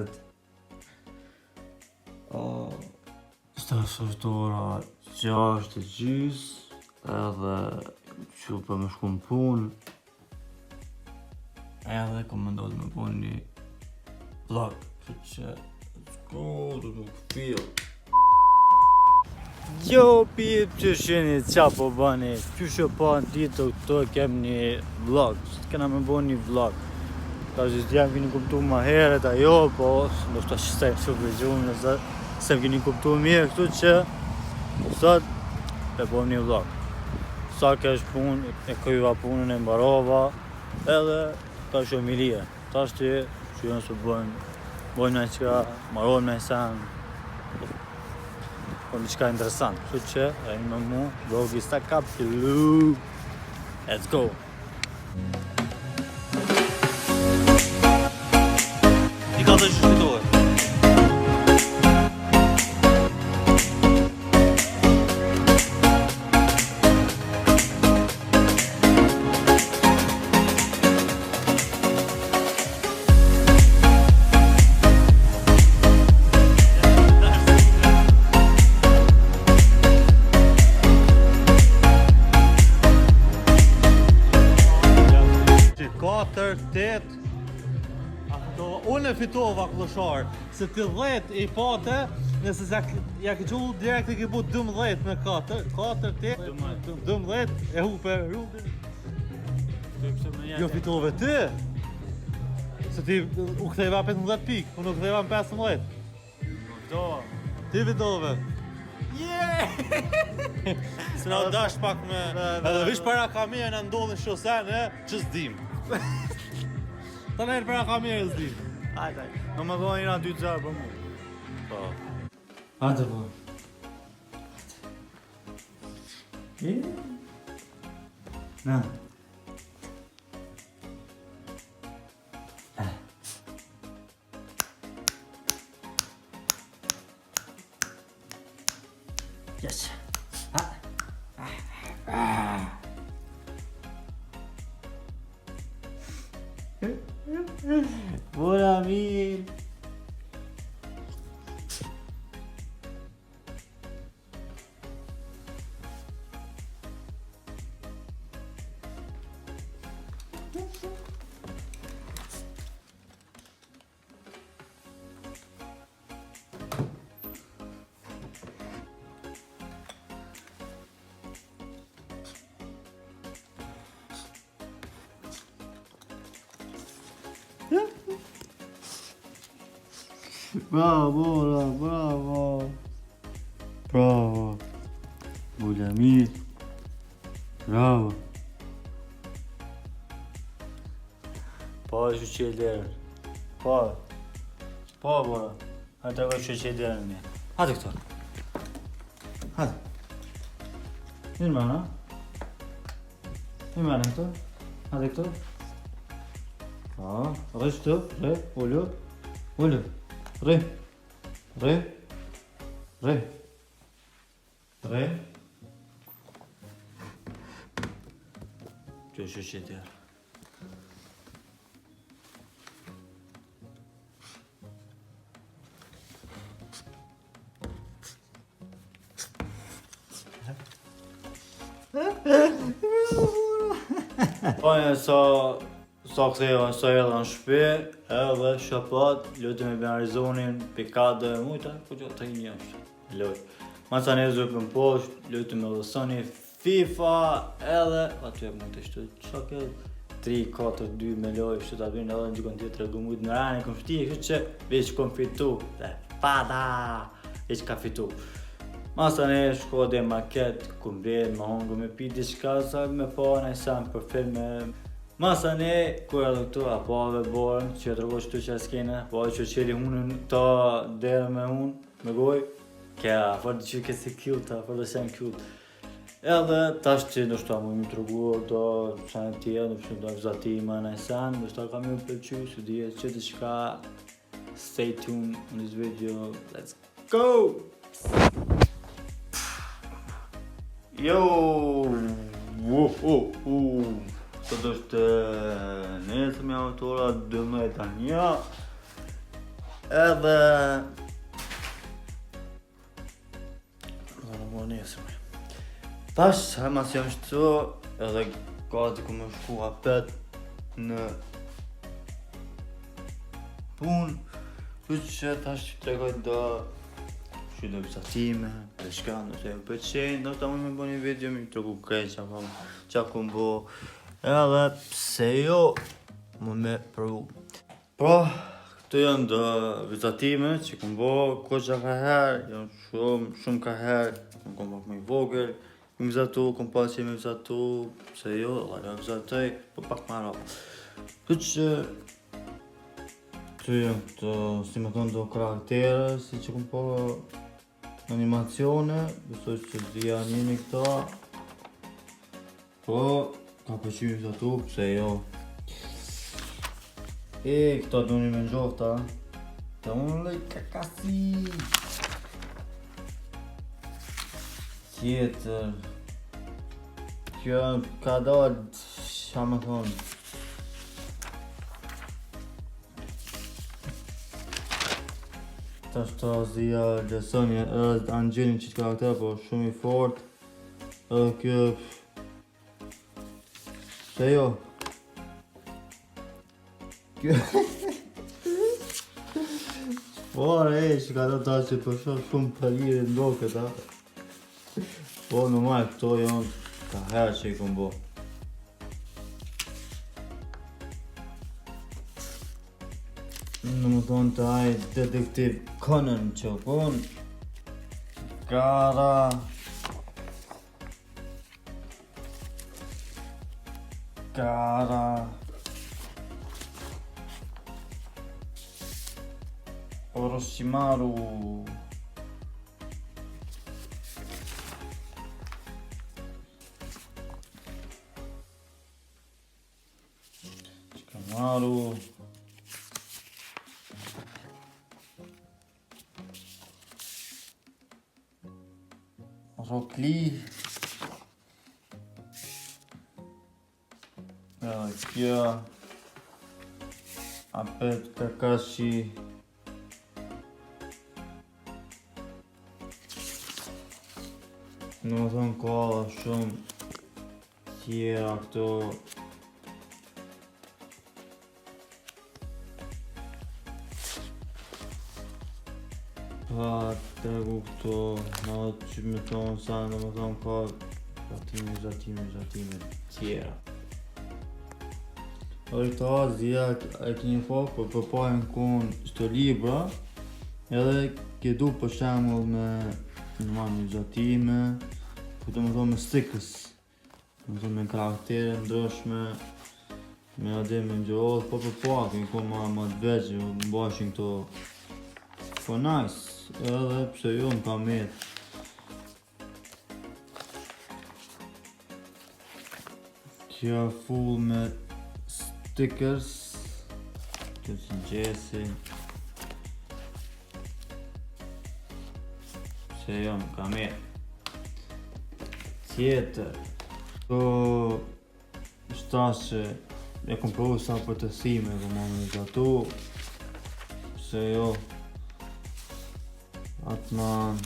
vitet. Stas është ora 6:30 edhe që për me shku në punë. Edhe kom mendoj me punë një vlog, që let's go to the field. Jo pip që sheni qa po bani, që shë pa në ditë këto kem një vlog, që kena me bo një vlog. Ka që s'jam kini kuptu ma heret ajo, po do shta qëstaj që për gjumë nëse se kini kuptu mirë këtu që sot e po një vlog. Sa kesh pun, e kryva punën e mbarova, edhe ka shumë i lije. Ta shti që jënë së bojnë me qka, marojnë me sen, po një qka interesant, kështu që e një me mu, vlogi sta kap të lu. Let's go! I ka të shqitore. Unë e fitova klëshar, se ti 10 i pate, nëse ja ke qullu direkt i ke bu 12 me 4, 4, 8, 12, e hupe rrugën. Jo fitove ti, se ti u ktheva 15 pik, unë u ktheva 15. Ti fitove. Se na dash pak me... Edhe vish para kamerë në ndodhin shosene, që s'dim. Ta merë para kamerë s'dim. Hajde, në më dojnë njëra 2 gjarë për mu. Po. Hajde po. Na. Yes. Bora Mir. Bravo, bravo. Bravo. Bulamir. Bravo. Po, që që e derën. Po, bora. Hajde të që që e derën një. Hajde këto. Hajde. Një në mëna. Një mëna këto. Hajde këto. Rësh të, re, ullu. Ullu. Re. Që që tjerë. Po e sa ktheva sa edhe në shpi, edhe shapat, lutëm e Arizonin, pikade e mujta, po që të një është, lutë. Masa ne zupën poshtë, lutëm e lësoni FIFA, edhe, aty e mujta shtu, që ke 3-4-2 me lojë, shtu të abinë edhe në gjikon tjetër e gëmujt në rani, kom shti, kështë që veç kom fitu, dhe pada, veç ka fitu. Masa ne shko dhe maket, ku mbred, me hongu me pi diçka, sa me pa në isam për filme. Masa ne, kur edhe këtu, apave borën, që e tërgo qëtu që e s'kene, po që qeli hunën ta derë me unë, me goj, kja, farë që ke si cute, farë dhe sen cute. Edhe tash që do shta mu imi të rëgu, do qanë tje, do përshë do akzatima në sen, do shta kam ju përqy, së dhije që të shka, stay tuned on this video, let's go! Yo! Sot është nesër me autora 12:01. Edhe... Në më nesëm. Tash, mas jam shtu, edhe gati ku me shku apet në punë. Që tash që tregoj do që do vizatime, dhe shka nëse e pëqenjë, do ta më bo një video mi tregu krejt qa ku mbo, edhe pse jo më me provu. Pra, këtu janë do vizatime që ku mbo, ko qa ka herë, janë shumë ka herë, më kom pak me i vogël, më vizatu, kom pas që me vizatu, pse jo, dhe ja vizatoj, po pak ma rap. Këtë që këtu janë këto, si me thonë, do karaktere, si që kom po animacione, besoj që dhja njëni këta, po, ka përqymi vizatu, pse jo. E, këta do një me njofta, ta unë lej kakasi. Tjetër, kjo ka dalë, qa me thonë, tash ta zia Lësonja edhe Angelin që të karakter, po shumë i fort. Edhe kjo... Se jo? Kjo... Shpare që ka do ta që po shumë përgjire ndo këta. Po normal këto janë ka herë që i kom bo. Në më thonë të aj detektiv Conan që kon Gara Orochimaru Shikamaru Rock Lee. Kjo apet Kakashi. Në më thonë ka shumë tjera këto. Pa tregu këto, në që me thonë sa në më thonë ka zatime tjera. Ori këta zia e kini fok, për përpajnë kun shto libra, edhe ke du për shemull me një zatime, po të më thonë me stickers, më thonë me karaktere ndryshme, me adem me ngjërohet, po përpajnë kun ma të veqë, më bashin këto. Po nice, edhe pse jo më ka met. Kjo full me stickers. Kjo që gjesi. Pse jo më ka met. Tjetër. Këto shtashe e kom provu sa për të thime, kom më gatu. Pse jo. Atman.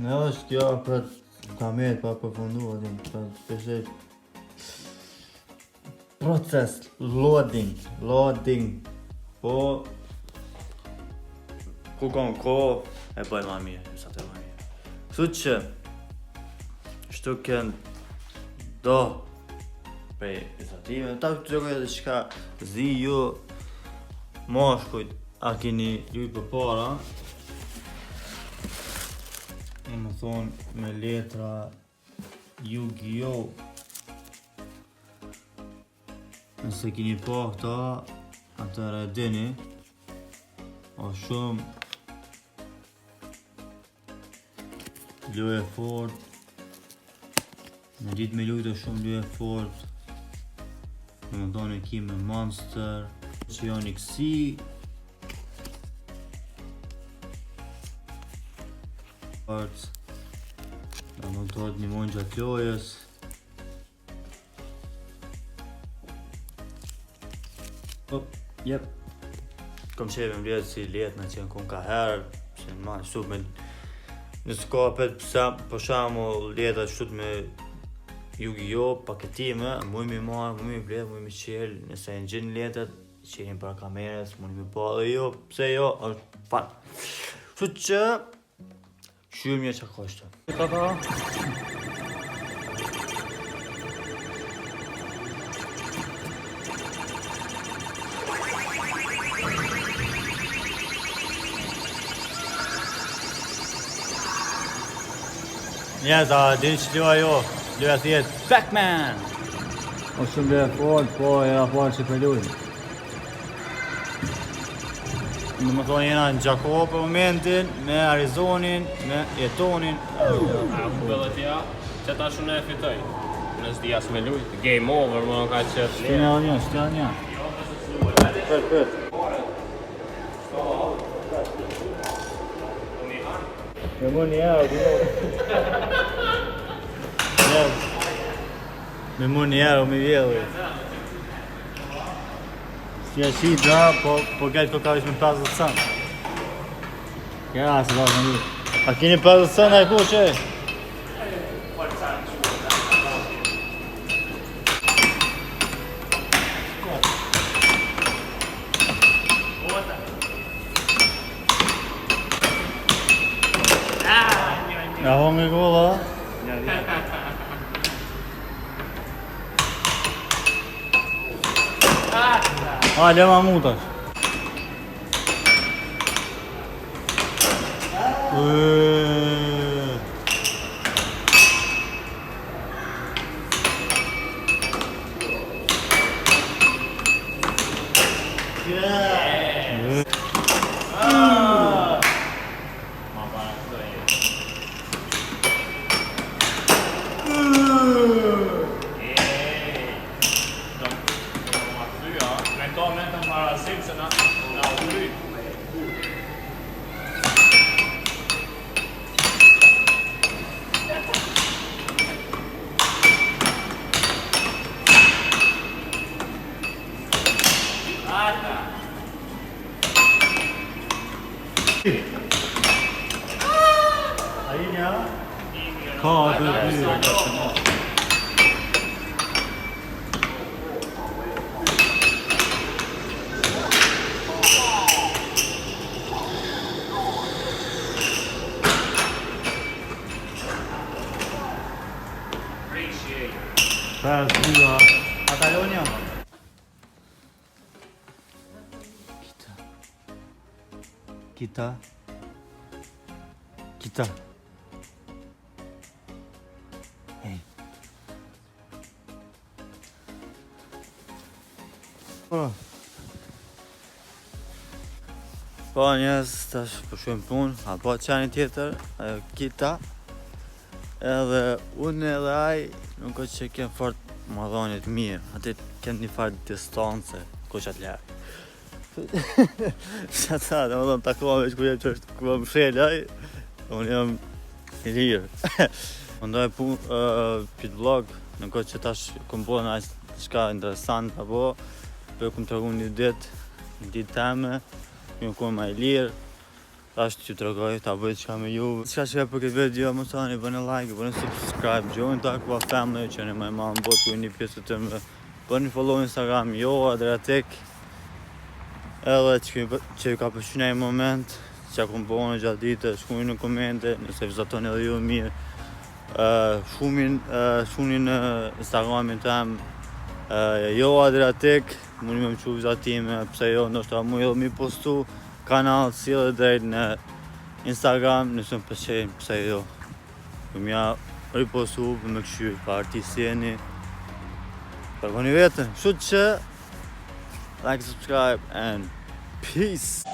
Në është kjo për kamerë pa përfundu, për peshet proces, loading, po ku kom ko e bëj ma mirë, sa të ma mirë. Kështu që shtu kënë do prej vizatime, ta të tregoj edhe qka zi ju moshkujt a keni lujt për para. Më thonë me letra Yu-Gi-Oh! Nëse kini po këta, atëra e dini, o shumë lojë fort, në ditë me lujtë shumë lojë fort, në më tonë e ki me Monster, që janë i kësi, në më tonë një mojnë gjatë lojës, jep, kom qeve më letë si letë në që në kun ka herë, që në manë shtu me në skapet, për shamu letë shtu me Yu-Gi-Oh, paketime, mujmë i marë, mujmë i bledh, mujmë i qelë, nëse në gjinë letët, qelin para kamerës, mujmë i pa dhe jo, pse jo, është fan. Shtu që, shumë një që koshtë. Kaka? Njerëz, a dini që luaj jo? Luaj thjet Pac-Man! O shumë luaj fort, po e raporë që përlujnë. Në më thonë jena në Gjakob për momentin, me Arizonin, me Jetonin. A ku bëllë tja, që ta shumë e fitoj. Nësë di asë me lujt, game over, më ka që të Shtjene edhe një, shtjene një. Për. Me më një me më një o me vjellë. Si e shi da, po gajtë ko ka vish me 50 cent. Ja, se da në një. A kini 50 cent a i ku që e? Ja hongi golla. Hajde ma mutash. Ka të dy. Pas dyra. Patalonia. Kita. Hey. Po njës, tash përshojmë punë, a po qani tjetër, ajo Kita. Edhe unë edhe aj, nuk është që kemë fort madhonit mirë, aty kemë një farë distance, ko qatë lërë. Që ta, dhe më thonë takohme veç ku jem që është ku më mshelë aj, unë jam i lirë. Më ndoj pit vlog, nuk është që tash këm po në ashtë shka interesant, apo, për këm të rëgun një ditë teme, një këm ma i lirë, tash që të rëgoj, ta bëjt qka me ju. Qka që për këtë video, më thani, bëni like, bëni subscribe, join të akua family, që një ma në botë ku një pjesë të më, bëni follow Instagram, jo, Adriatik, edhe që ju ka përshina i moment, që kom bëhone gjatë ditë, shkumi në komente, nëse vizatoni edhe ju mirë, shuni në Instagramin tem, jo Adriatik, mundi me më qu vizatime, pse jo, nështë mu edhe mi postu kanal si edhe drejt në Instagram, nëse më pëlqejnë, pse jo. Për mja ripostu, për me këshyr, për artisjeni, për bëni vetën. Shtu që, like, subscribe, and peace.